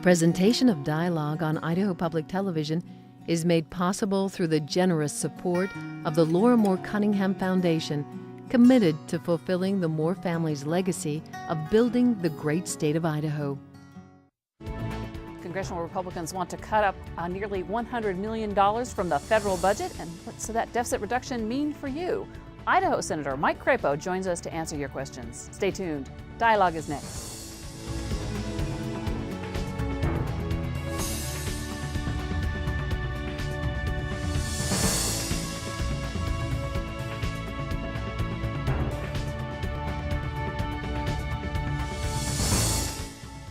Presentation of dialogue on Idaho Public Television is made possible through the generous support of the Laura Moore Cunningham Foundation, committed to fulfilling the Moore family's legacy of building the great state of Idaho. Congressional Republicans want to cut up nearly $100 million from the federal budget. And what's that deficit reduction mean for you? Idaho Senator Mike Crapo joins us to answer your questions. Stay tuned. Dialogue is next.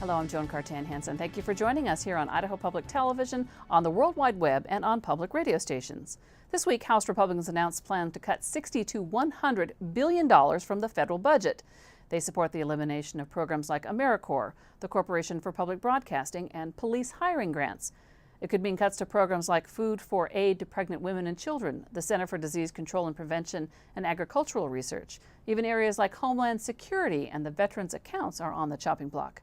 Hello, I'm Joan Cartan Hansen. Thank you for joining us here on Idaho Public Television, on the World Wide Web, and on public radio stations. This week, House Republicans announced plans to cut $60 to $100 billion from the federal budget. They support the elimination of programs like AmeriCorps, the Corporation for Public Broadcasting, and police hiring grants. It could mean cuts to programs like Food for Aid to Pregnant Women and Children, the Center for Disease Control and Prevention, and Agricultural Research. Even areas like Homeland Security and the Veterans Accounts are on the chopping block.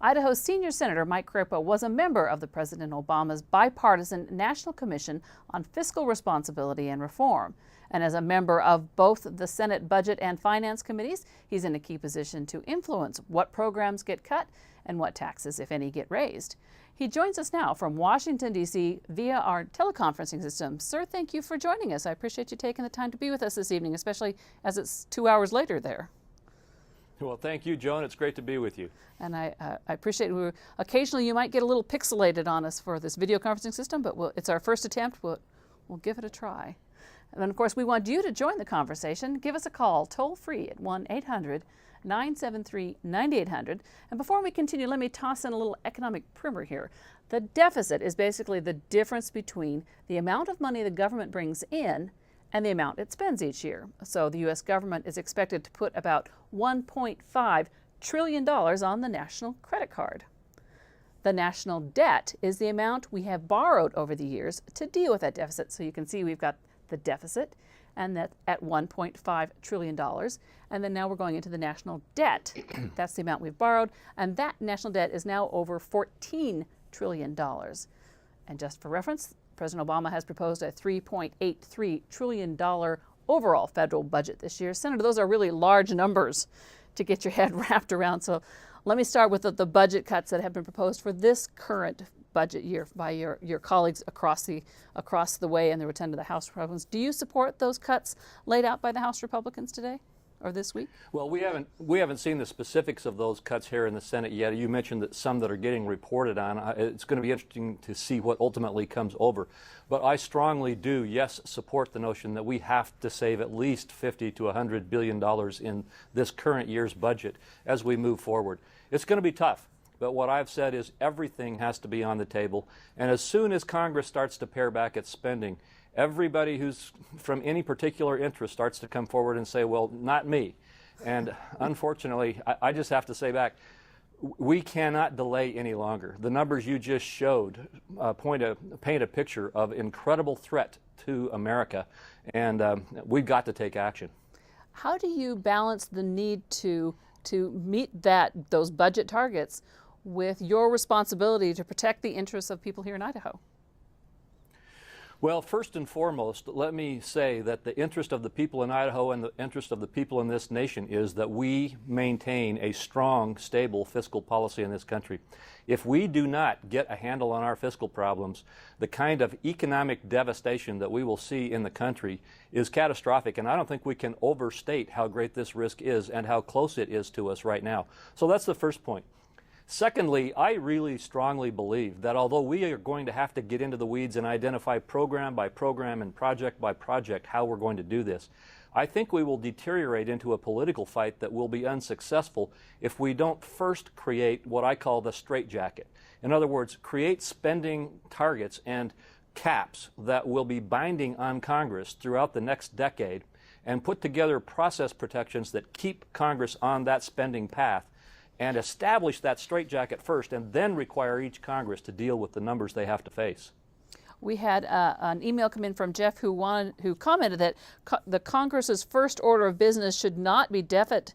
Idaho's senior Senator Mike Crapo was a member of the President Obama's bipartisan National Commission on Fiscal Responsibility and Reform. And as a member of both the Senate Budget and Finance Committees, he's in a key position to influence what programs get cut and what taxes, if any, get raised. He joins us now from Washington, D.C. via our teleconferencing system. Sir, thank you for joining us. I appreciate you taking the time to be with us this evening, especially as it's 2 hours later there. Well, thank you, Joan. It's great to be with you. And I appreciate it. Occasionally you might get a little pixelated on us for this video conferencing system, but it's our first attempt. We'll give it a try. And then, of course, we want you to join the conversation. Give us a call toll free at 1-800-973-9800. And before we continue, let me toss in a little economic primer here. The deficit is basically the difference between the amount of money the government brings in and the amount it spends each year. So the U.S. government is expected to put about $1.5 trillion on the national credit card. The national debt is the amount we have borrowed over the years to deal with that deficit. So you can see we've got the deficit, and that at $1.5 trillion. And then now we're going into the national debt. That's the amount we've borrowed, and that national debt is now over $14 trillion. And just for reference, President Obama has proposed a $3.83 trillion overall federal budget this year. Senator, those are really large numbers to get your head wrapped around. So let me start with the budget cuts that have been proposed for this current budget year by your colleagues across the way, and they were 10 to the House Republicans. Do you support those cuts laid out by the House Republicans today or this week? Well, we haven't seen the specifics of those cuts here in the Senate yet. You mentioned that some that are getting reported on. It's going to be interesting to see what ultimately comes over. But I strongly do, yes, support the notion that we have to save at least $50 to $100 billion in this current year's budget as we move forward. It's going to be tough. But what I've said is everything has to be on the table. And as soon as Congress starts to pare back its spending, everybody who's from any particular interest starts to come forward and say, well, not me. And unfortunately, I just have to say back, we cannot delay any longer. The numbers you just showed paint a picture of incredible threat to America, and we've got to take action. How do you balance the need to meet those budget targets with your responsibility to protect the interests of people here in Idaho? Well, first and foremost, let me say that the interest of the people in Idaho and the interest of the people in this nation is that we maintain a strong, stable fiscal policy in this country. If we do not get a handle on our fiscal problems, the kind of economic devastation that we will see in the country is catastrophic, and I don't think we can overstate how great this risk is and how close it is to us right now. So that's the first point. Secondly, I really strongly believe that although we are going to have to get into the weeds and identify program by program and project by project how we're going to do this, I think we will deteriorate into a political fight that will be unsuccessful if we don't first create what I call the straitjacket. In other words, create spending targets and caps that will be binding on Congress throughout the next decade, and put together process protections that keep Congress on that spending path, and establish that straitjacket first, and then require each Congress to deal with the numbers they have to face. We had an email come in from Jeff who commented that the Congress's first order of business should not be debt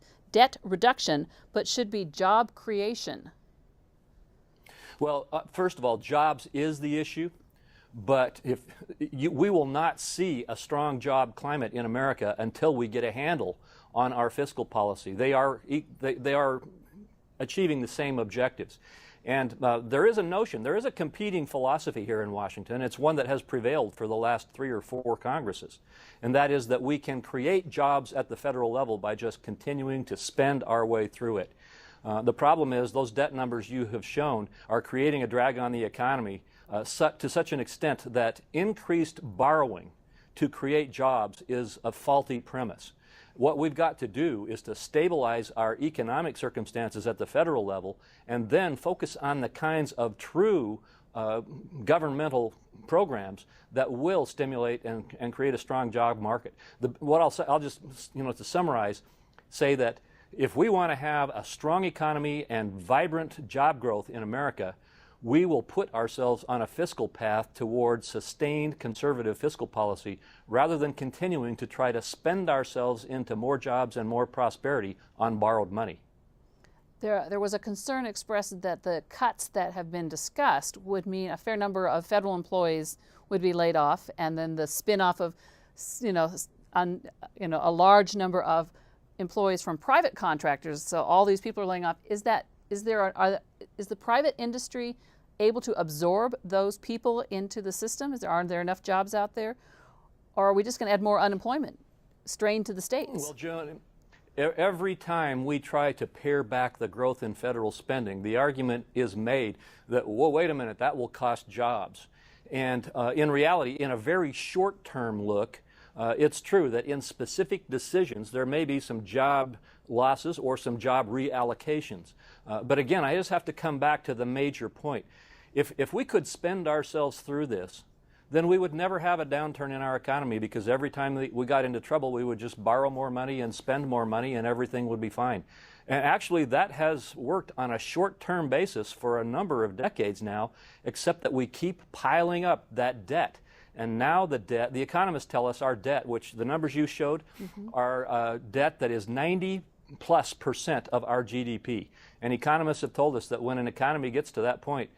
reduction, but should be job creation. Well, first of all, jobs is the issue, but we will not see a strong job climate in America until we get a handle on our fiscal policy. They are achieving the same objectives. And there is a competing philosophy here in Washington. It's one that has prevailed for the last 3 or 4 Congresses. And that is that we can create jobs at the federal level by just continuing to spend our way through it. The problem is those debt numbers you have shown are creating a drag on the economy to such an extent that increased borrowing to create jobs is a faulty premise. What we've got to do is to stabilize our economic circumstances at the federal level and then focus on the kinds of true governmental programs that will stimulate and create a strong job market. What I'll say, I'll just, to summarize, say that if we want to have a strong economy and vibrant job growth in America, we will put ourselves on a fiscal path towards sustained conservative fiscal policy rather than continuing to try to spend ourselves into more jobs and more prosperity on borrowed money. There was a concern expressed that the cuts that have been discussed would mean a fair number of federal employees would be laid off, and then the spin-off of, a large number of employees from private contractors. So all these people are laying off. Is the private industry able to absorb those people into the system? Aren't there enough jobs out there? Or are we just going to add more unemployment, strain to the states? Well, Joan, every time we try to pare back the growth in federal spending, the argument is made that, well, wait a minute, that will cost jobs. And in reality, in a very short-term look, it's true that in specific decisions, there may be some job losses or some job reallocations. But again, I just have to come back to the major point. If we could spend ourselves through this, then we would never have a downturn in our economy, because every time we got into trouble, we would just borrow more money and spend more money and everything would be fine. And actually, that has worked on a short-term basis for a number of decades now, except that we keep piling up that debt. And now the debt, the economists tell us our debt, which the numbers you showed, are debt that is 90+% of our GDP. And economists have told us that when an economy gets to that point,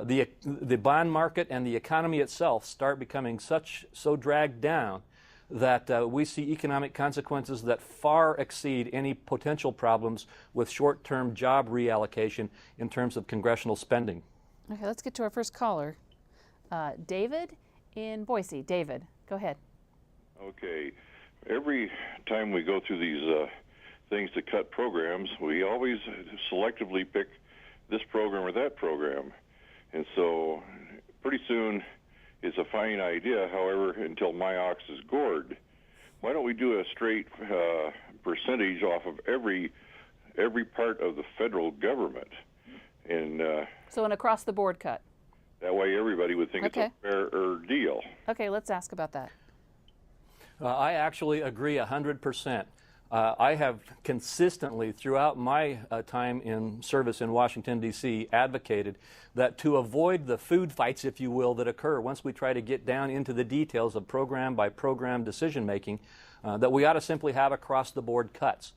the bond market and the economy itself start becoming so dragged down that we see economic consequences that far exceed any potential problems with short-term job reallocation in terms of congressional spending. Okay, let's get to our first caller. David in Boise. David, go ahead. Okay. Every time we go through these things to cut programs, we always selectively pick this program or that program. And so pretty soon it's a fine idea, however, until my ox is gored. Why don't we do a straight percentage off of every part of the federal government? And so an across-the-board cut. That way everybody would think it's a fairer deal. Okay, let's ask about that. I actually agree 100%. I have consistently, throughout my time in service in Washington, D.C., advocated that to avoid the food fights, if you will, that occur once we try to get down into the details of program-by-program decision-making, that we ought to simply have across-the-board cuts.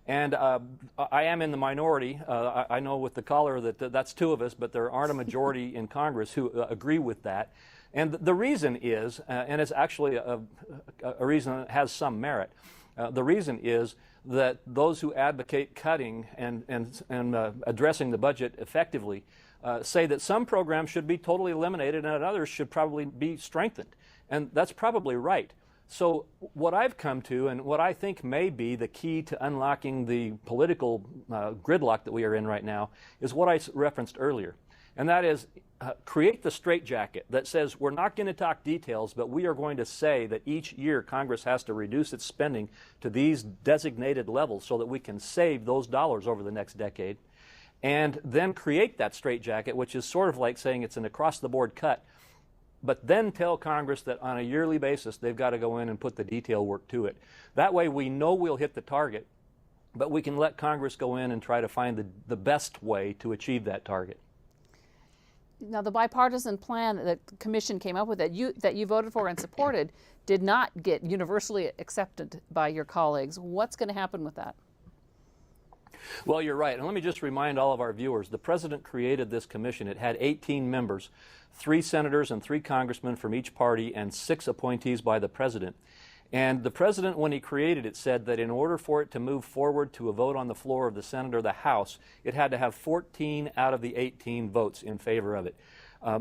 And I am in the minority. I know with the caller that that's 2 of us, but there aren't a majority in Congress who agree with that. And the reason is, and it's actually a reason that has some merit, the reason is that those who advocate cutting and addressing the budget effectively say that some programs should be totally eliminated and others should probably be strengthened. And that's probably right. So what I've come to, and what I think may be the key to unlocking the political gridlock that we are in right now, is what I referenced earlier. And that is create the straitjacket that says we're not going to talk details, but we are going to say that each year Congress has to reduce its spending to these designated levels so that we can save those dollars over the next decade. And then create that straitjacket, which is sort of like saying it's an across-the-board cut, but then tell Congress that on a yearly basis they've got to go in and put the detail work to it. That way we know we'll hit the target, but we can let Congress go in and try to find the best way to achieve that target. Now, the bipartisan plan that the Commission came up with that you voted for and supported did not get universally accepted by your colleagues. What's going to happen with that? Well, you're right. And let me just remind all of our viewers, the president created this commission. It had 18 members, 3 senators and 3 congressmen from each party, and 6 appointees by the president. And the president, when he created it, said that in order for it to move forward to a vote on the floor of the Senate or the House, it had to have 14 out of the 18 votes in favor of it.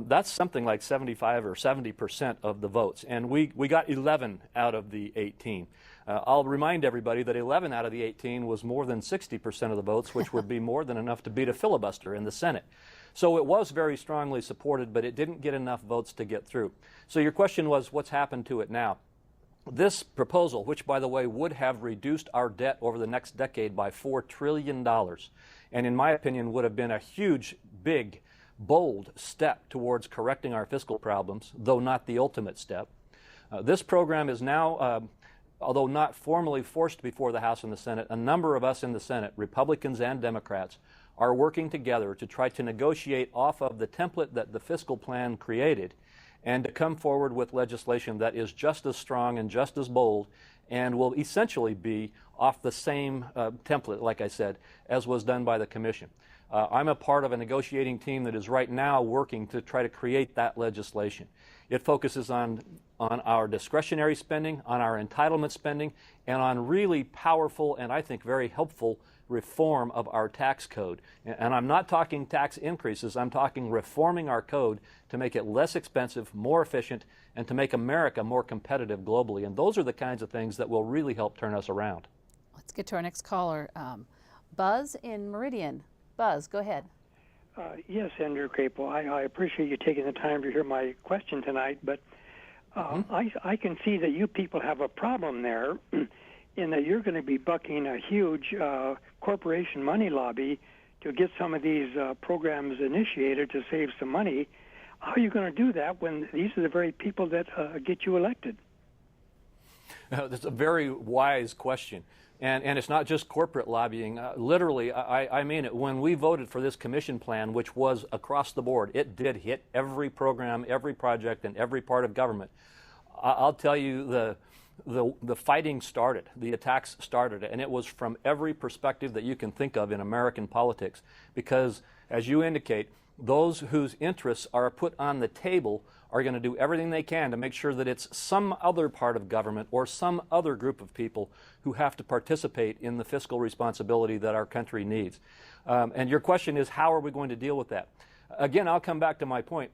That's something like 75 or 70% of the votes. And we got 11 out of the 18. I'll remind everybody that 11 out of the 18 was more than 60% of the votes, which would be more than enough to beat a filibuster in the Senate. So it was very strongly supported, but it didn't get enough votes to get through. So your question was, what's happened to it now? This proposal, which, by the way, would have reduced our debt over the next decade by $4 trillion, and in my opinion would have been a huge, big, bold step towards correcting our fiscal problems, though not the ultimate step. This program is now, although not formally forced before the House and the Senate, a number of us in the Senate, Republicans and Democrats, are working together to try to negotiate off of the template that the fiscal plan created and to come forward with legislation that is just as strong and just as bold and will essentially be off the same template, like I said, as was done by the Commission. I'm a part of a negotiating team that is right now working to try to create that legislation. It focuses on our discretionary spending, on our entitlement spending, and on really powerful and I think very helpful reform of our tax code. And I'm not talking tax increases, I'm talking reforming our code to make it less expensive, more efficient, and to make America more competitive globally. And those are the kinds of things that will really help turn us around. Let's get to our next caller. Buzz in Meridian. Buzz, go ahead. Yes, Andrew Crapo. I appreciate you taking the time to hear my question tonight, but I can see that you people have a problem there in that you're going to be bucking a huge corporation money lobby to get some of these programs initiated to save some money. How are you going to do that when these are the very people that get you elected? That's a very wise question. And it's not just corporate lobbying. Literally, I mean it. When we voted for this commission plan, which was across the board, it did hit every program, every project, and every part of government. I'll tell you, the fighting started, the attacks started, and it was from every perspective that you can think of in American politics. Because, as you indicate, those whose interests are put on the table are going to do everything they can to make sure that it's some other part of government or some other group of people who have to participate in the fiscal responsibility that our country needs. And your question is, how are we going to deal with that? Again, I'll come back to my point.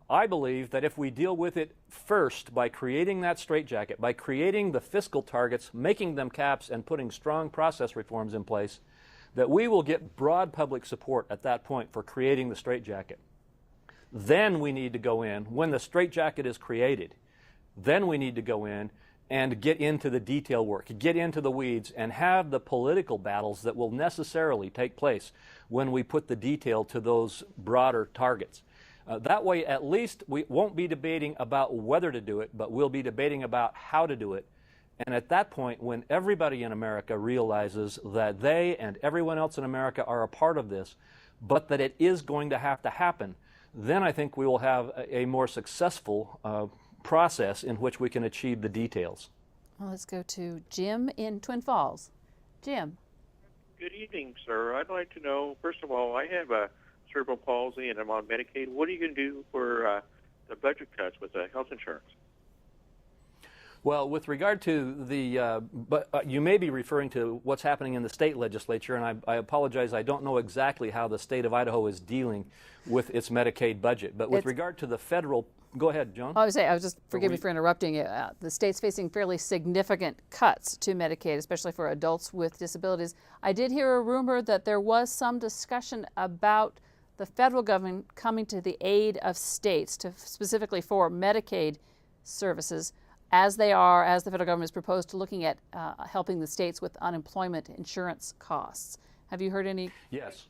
I believe that if we deal with it first by creating that straitjacket, by creating the fiscal targets, making them caps, and putting strong process reforms in place, that we will get broad public support at that point for creating the straitjacket. Then we need to go in, when the straitjacket is created, then we need to go in and get into the detail work, get into the weeds, and have the political battles that will necessarily take place when we put the detail to those broader targets. That way, at least, we won't be debating about whether to do it, but we'll be debating about how to do it. And at that point, when everybody in America realizes that they and everyone else in America are a part of this, but that it is going to have to happen, then I think we will have a more successful process in which we can achieve the details. Well, let's go to Jim in Twin Falls. Jim. Good evening, sir. I'd like to know, first of all, I have a cerebral palsy and I'm on Medicaid. What are you going to do for the budget cuts with health insurance? Well, with regard to the, you may be referring to what's happening in the state legislature, and I apologize, I don't know exactly how the state of Idaho is dealing with its Medicaid budget. But with regard to the federal, go ahead, Joan. I was just, forgive me for interrupting you. The state's facing fairly significant cuts to Medicaid, especially for adults with disabilities. I did hear a rumor that there was some discussion about the federal government coming to the aid of states, specifically for Medicaid services, as the federal government has proposed to looking at helping the states with unemployment insurance costs. Have you heard any? Yes.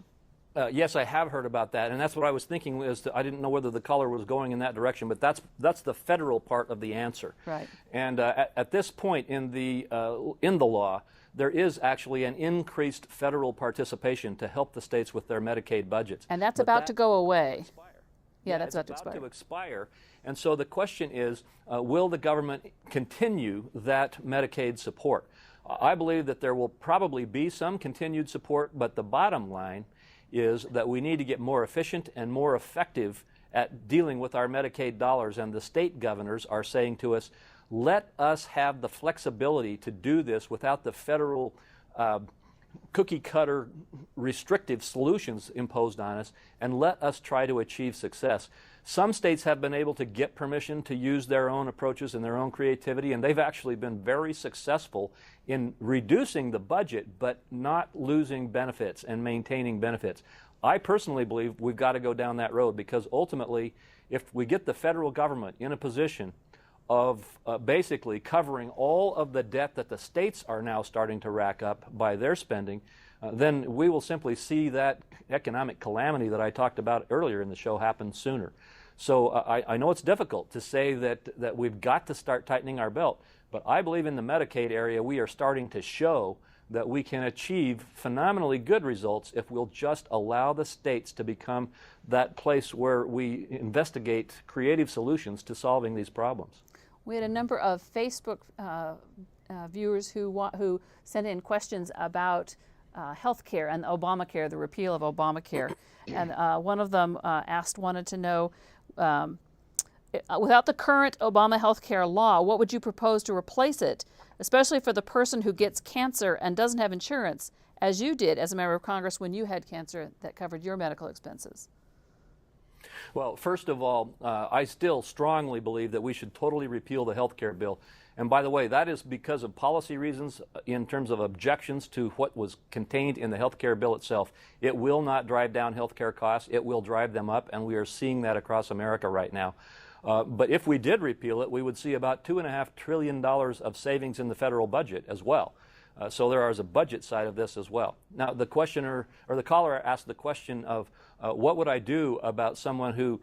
Yes, I have heard about that, and that's what I was thinking. I didn't know whether the caller was going in that direction, but that's the federal part of the answer. Right. And at this point in the law, there is actually an increased federal participation to help the states with their Medicaid budgets. And that's about to go away. Yeah, that's about to expire. And so the question is, will the government continue that Medicaid support? I believe that there will probably be some continued support, but the bottom line is that we need to get more efficient and more effective at dealing with our Medicaid dollars, and the state governors are saying to us, let us have the flexibility to do this without the federal cookie-cutter restrictive solutions imposed on us, and let us try to achieve success. Some states have been able to get permission to use their own approaches and their own creativity, and they've actually been very successful in reducing the budget but not losing benefits and maintaining benefits. I personally believe we've got to go down that road, because ultimately, if we get the federal government in a position of basically covering all of the debt that the states are now starting to rack up by their spending, then we will simply see that economic calamity that I talked about earlier in the show happen sooner. So I know it's difficult to say that we've got to start tightening our belt, but I believe in the Medicaid area we are starting to show that we can achieve phenomenally good results if we'll just allow the states to become that place where we investigate creative solutions to solving these problems. We had a number of Facebook viewers who sent in questions about health care and Obamacare, the repeal of Obamacare. And one of them wanted to know, without the current Obama health care law, what would you propose to replace it, especially for the person who gets cancer and doesn't have insurance, as you did as a member of Congress when you had cancer that covered your medical expenses? Well, first of all, I still strongly believe that we should totally repeal the health care bill. And by the way, that is because of policy reasons in terms of objections to what was contained in the health care bill itself. It will not drive down health care costs. It will drive them up, and we are seeing that across America right now. But if we did repeal it, we would see about $2.5 trillion of savings in the federal budget as well. So there is a budget side of this as well. Now, the questioner or the caller asked the question of what would I do about someone who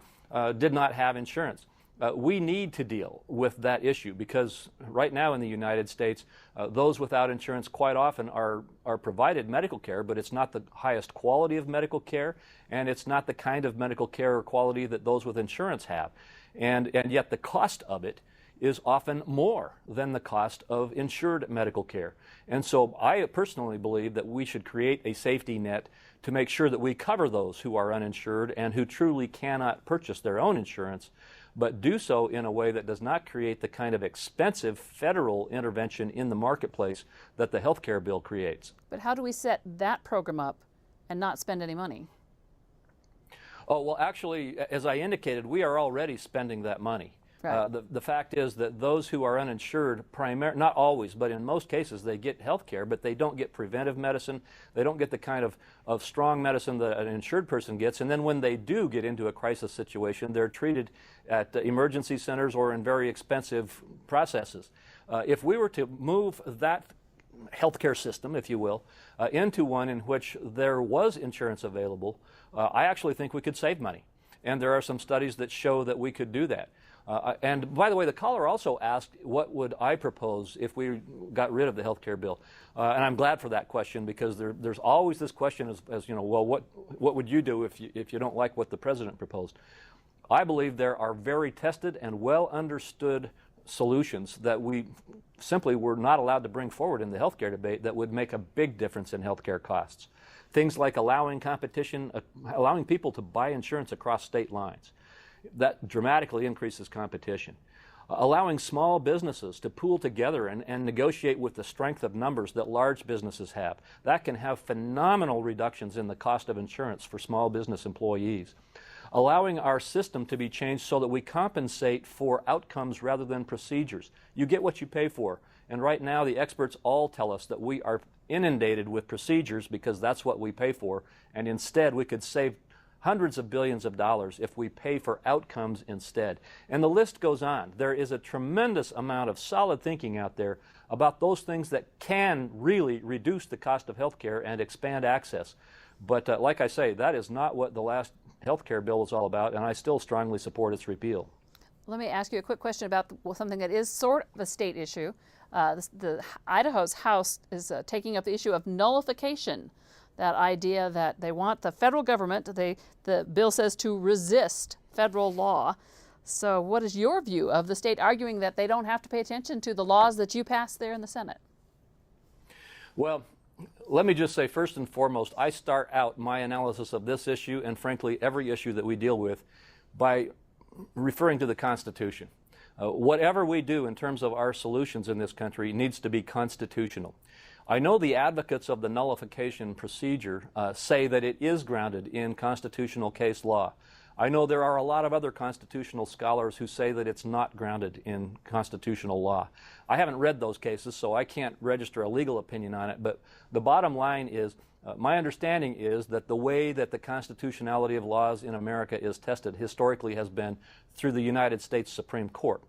did not have insurance? We need to deal with that issue, because right now in the United States, those without insurance quite often are provided medical care, but it's not the highest quality of medical care, and it's not the kind of medical care or quality that those with insurance have. And yet the cost of it is often more than the cost of insured medical care. And so I personally believe that we should create a safety net to make sure that we cover those who are uninsured and who truly cannot purchase their own insurance, but do so in a way that does not create the kind of expensive federal intervention in the marketplace that the health care bill creates. But how do we set that program up and not spend any money? Oh, well, actually, as I indicated, we are already spending that money. Right. The fact is that those who are uninsured, not always, but in most cases, they get health care, but they don't get preventive medicine. They don't get the kind of strong medicine that an insured person gets. And then when they do get into a crisis situation, they're treated at emergency centers or in very expensive processes. If we were to move that healthcare system, if you will, into one in which there was insurance available, I actually think we could save money. And there are some studies that show that we could do that. And by the way, the caller also asked, what would I propose if we got rid of the health care bill? And I'm glad for that question, because there's always this question as you know, well, what would you do if you don't like what the president proposed? I believe there are very tested and well understood solutions that we simply were not allowed to bring forward in the health care debate that would make a big difference in health care costs. Things like allowing competition, allowing people to buy insurance across state lines. That dramatically increases competition. Allowing small businesses to pool together and negotiate with the strength of numbers that large businesses have. That can have phenomenal reductions in the cost of insurance for small business employees. Allowing our system to be changed so that we compensate for outcomes rather than procedures. You get what you pay for. And right now the experts all tell us that we are inundated with procedures because that's what we pay for. And instead we could save hundreds of billions of dollars if we pay for outcomes instead. And the list goes on. There is a tremendous amount of solid thinking out there about those things that can really reduce the cost of health care and expand access. But like I say, that is not what the last health care bill was all about, and I still strongly support its repeal. Let me ask you a quick question about something that is sort of a state issue. The Idaho's House is taking up the issue of nullification. That idea that they want the federal government, the bill says, to resist federal law. So what is your view of the state arguing that they don't have to pay attention to the laws that you passed there in the Senate? Well, let me just say, first and foremost, I start out my analysis of this issue, and frankly, every issue that we deal with, by referring to the Constitution. Whatever we do in terms of our solutions in this country needs to be constitutional. I know the advocates of the nullification procedure say that it is grounded in constitutional case law. I know there are a lot of other constitutional scholars who say that it's not grounded in constitutional law. I haven't read those cases, so I can't register a legal opinion on it, but the bottom line is, my understanding is that the way that the constitutionality of laws in America is tested historically has been through the United States Supreme Court.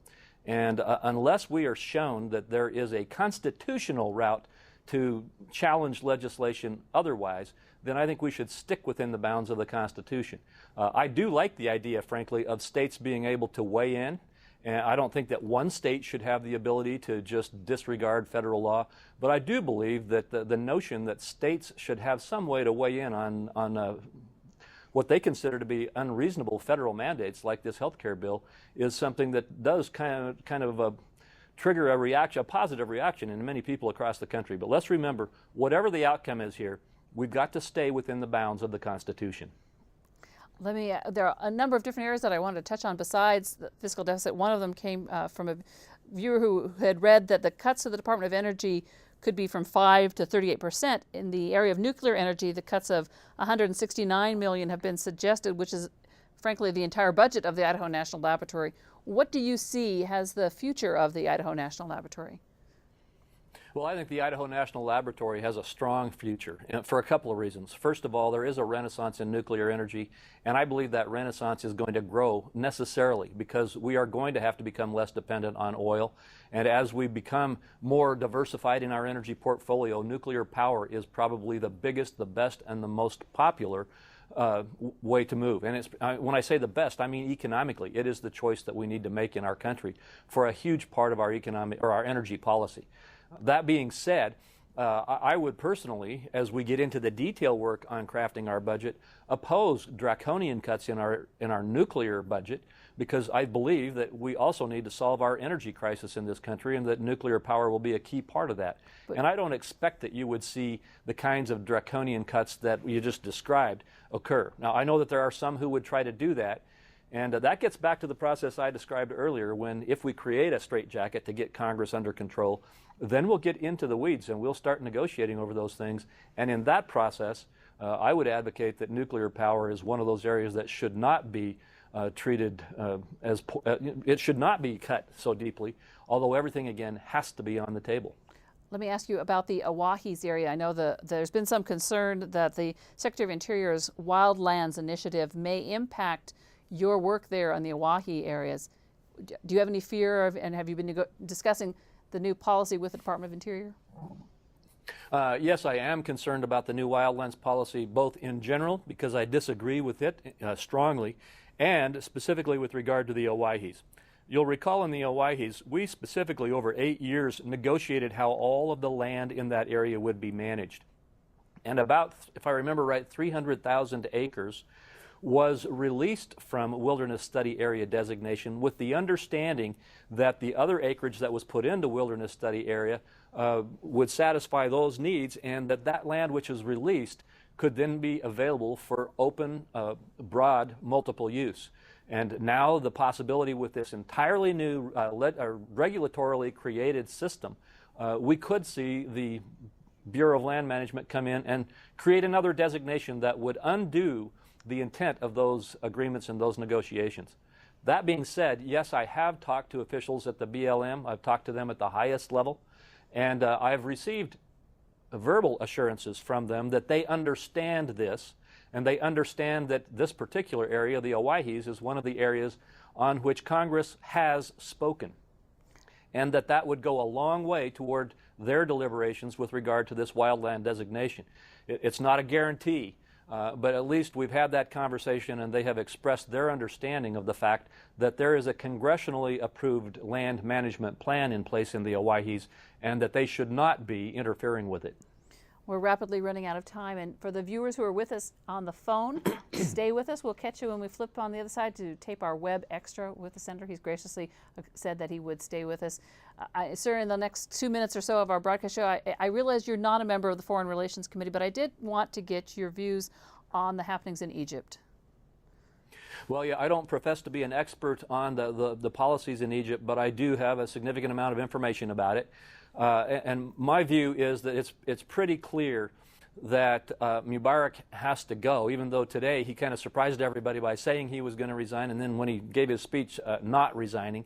And unless we are shown that there is a constitutional route to challenge legislation otherwise, then I think we should stick within the bounds of the Constitution. I do like the idea, frankly, of states being able to weigh in. And I don't think that one state should have the ability to just disregard federal law, but I do believe that the notion that states should have some way to weigh in on what they consider to be unreasonable federal mandates, like this health care bill, is something that does kind of trigger a reaction, a positive reaction in many people across the country. But let's remember, whatever the outcome is here, we've got to stay within the bounds of the Constitution. There are a number of different areas that I wanted to touch on besides the fiscal deficit. One of them came from a viewer who had read that the cuts to the Department of Energy could be from 5 to 38%. In the area of nuclear energy, the cuts of $169 million have been suggested, which is frankly the entire budget of the Idaho National Laboratory. What do you see as the future of the Idaho National Laboratory? Well, I think the Idaho National Laboratory has a strong future for a couple of reasons. First of all, there is a renaissance in nuclear energy, and I believe that renaissance is going to grow necessarily because we are going to have to become less dependent on oil. And as we become more diversified in our energy portfolio, nuclear power is probably the biggest, the best, and the most popular way to move. And when I say the best, I mean economically. It is the choice that we need to make in our country for a huge part of our economic or our energy policy. That being said, I would personally, as we get into the detail work on crafting our budget, oppose draconian cuts in our nuclear budget, because I believe that we also need to solve our energy crisis in this country, and that nuclear power will be a key part of that. And I don't expect that you would see the kinds of draconian cuts that you just described occur. Now, I know that there are some who would try to do that, and that gets back to the process I described earlier, when if we create a straitjacket to get Congress under control, then we'll get into the weeds and we'll start negotiating over those things. And in that process, I would advocate that nuclear power is one of those areas that should not be treated it should not be cut so deeply, although everything, again, has to be on the table. Let me ask you about the Oahes area. I know there's been some concern that the Secretary of Interior's Wildlands Initiative may impact your work there on the Oahe areas. Do you have any fear of, and have you been discussing the new policy with the Department of Interior? Yes, I am concerned about the new wildlands policy, both in general, because I disagree with it strongly, and specifically with regard to the Oahes. You'll recall in the Oahes, we specifically over 8 years negotiated how all of the land in that area would be managed. And about, if I remember right, 300,000 acres was released from wilderness study area designation, with the understanding that the other acreage that was put into wilderness study area would satisfy those needs, and that land which is released could then be available for open, broad, multiple use. And now the possibility with this entirely new regulatorily created system, we could see the Bureau of Land Management come in and create another designation that would undo the intent of those agreements and those negotiations. That being said, yes, I have talked to officials at the BLM. I've talked to them at the highest level, and I've received verbal assurances from them that they understand this, and they understand that this particular area, the Oahes, is one of the areas on which Congress has spoken, and that would go a long way toward their deliberations with regard to this wildland designation. It's not a guarantee, but at least we've had that conversation, and they have expressed their understanding of the fact that there is a congressionally approved land management plan in place in the Oahes, and that they should not be interfering with it. We're rapidly running out of time, and for the viewers who are with us on the phone, stay with us. We'll catch you when we flip on the other side to tape our web extra with the senator. He's graciously said that he would stay with us. Sir, in the next 2 minutes or so of our broadcast show, I realize you're not a member of the Foreign Relations Committee, but I did want to get your views on the happenings in Egypt. Well, yeah, I don't profess to be an expert on the policies in Egypt, but I do have a significant amount of information about it. And my view is that it's pretty clear that Mubarak has to go, even though today he kind of surprised everybody by saying he was going to resign, and then when he gave his speech, not resigning.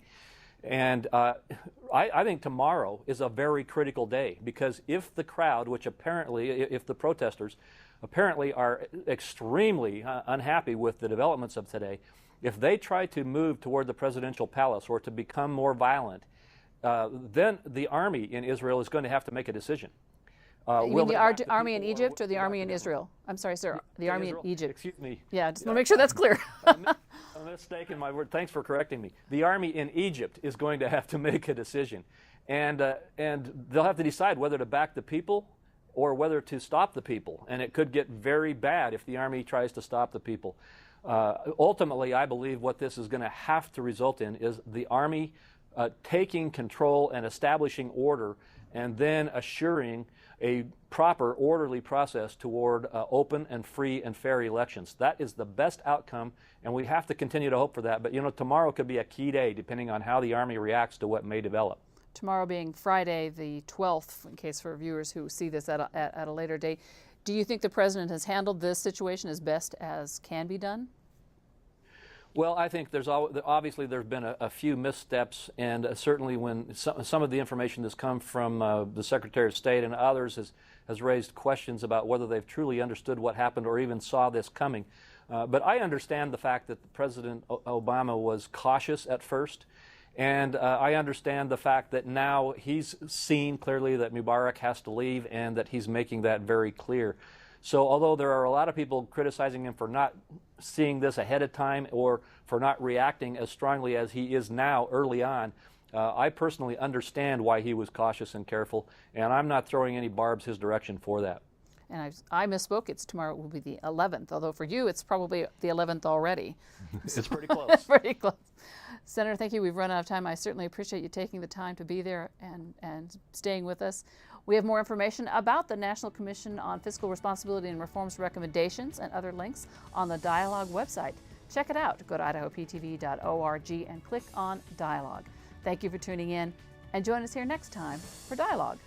And I think tomorrow is a very critical day, because if the crowd, which apparently, if the protesters apparently are extremely unhappy with the developments of today, if they try to move toward the presidential palace or to become more violent, then the army in Israel is going to have to make a decision. You mean the army in Egypt or the army in Israel? I'm sorry, sir. The army in Egypt. Excuse me. Yeah, just want to make sure that's clear. I'm mistaken my word. Thanks for correcting me. The army in Egypt is going to have to make a decision. And they'll have to decide whether to back the people or whether to stop the people. And it could get very bad if the army tries to stop the people. Ultimately, I believe what this is going to have to result in is the army taking control and establishing order, and then assuring a proper, orderly process toward open and free and fair elections. That is the best outcome, and we have to continue to hope for that. But, you know, tomorrow could be a key day, depending on how the army reacts to what may develop. Tomorrow being Friday the 12th, in case for viewers who see this at a later date. Do you think the president has handled this situation as best as can be done? Well, I think obviously there's been a few missteps, and certainly when some of the information that's come from the Secretary of State and others has raised questions about whether they've truly understood what happened or even saw this coming. But I understand the fact that President Obama was cautious at first, and I understand the fact that now he's seen clearly that Mubarak has to leave and that he's making that very clear. So although there are a lot of people criticizing him for not seeing this ahead of time or for not reacting as strongly as he is now early on, I personally understand why he was cautious and careful, and I'm not throwing any barbs his direction for that. And I misspoke. It's tomorrow will be the 11th, although for you it's probably the 11th already. It's pretty close. Pretty close. Senator, thank you. We've run out of time. I certainly appreciate you taking the time to be there and staying with us. We have more information about the National Commission on Fiscal Responsibility and Reform's recommendations and other links on the Dialogue website. Check it out. Go to idahoptv.org and click on Dialogue. Thank you for tuning in, and join us here next time for Dialogue.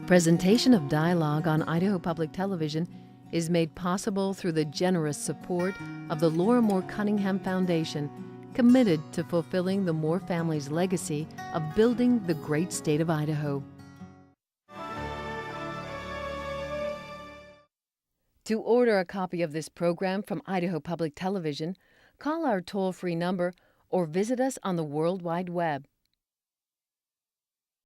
Presentation of Dialogue on Idaho Public Television is made possible through the generous support of the Laura Moore Cunningham Foundation, committed to fulfilling the Moore family's legacy of building the great state of Idaho. To order a copy of this program from Idaho Public Television, call our toll-free number or visit us on the World Wide Web.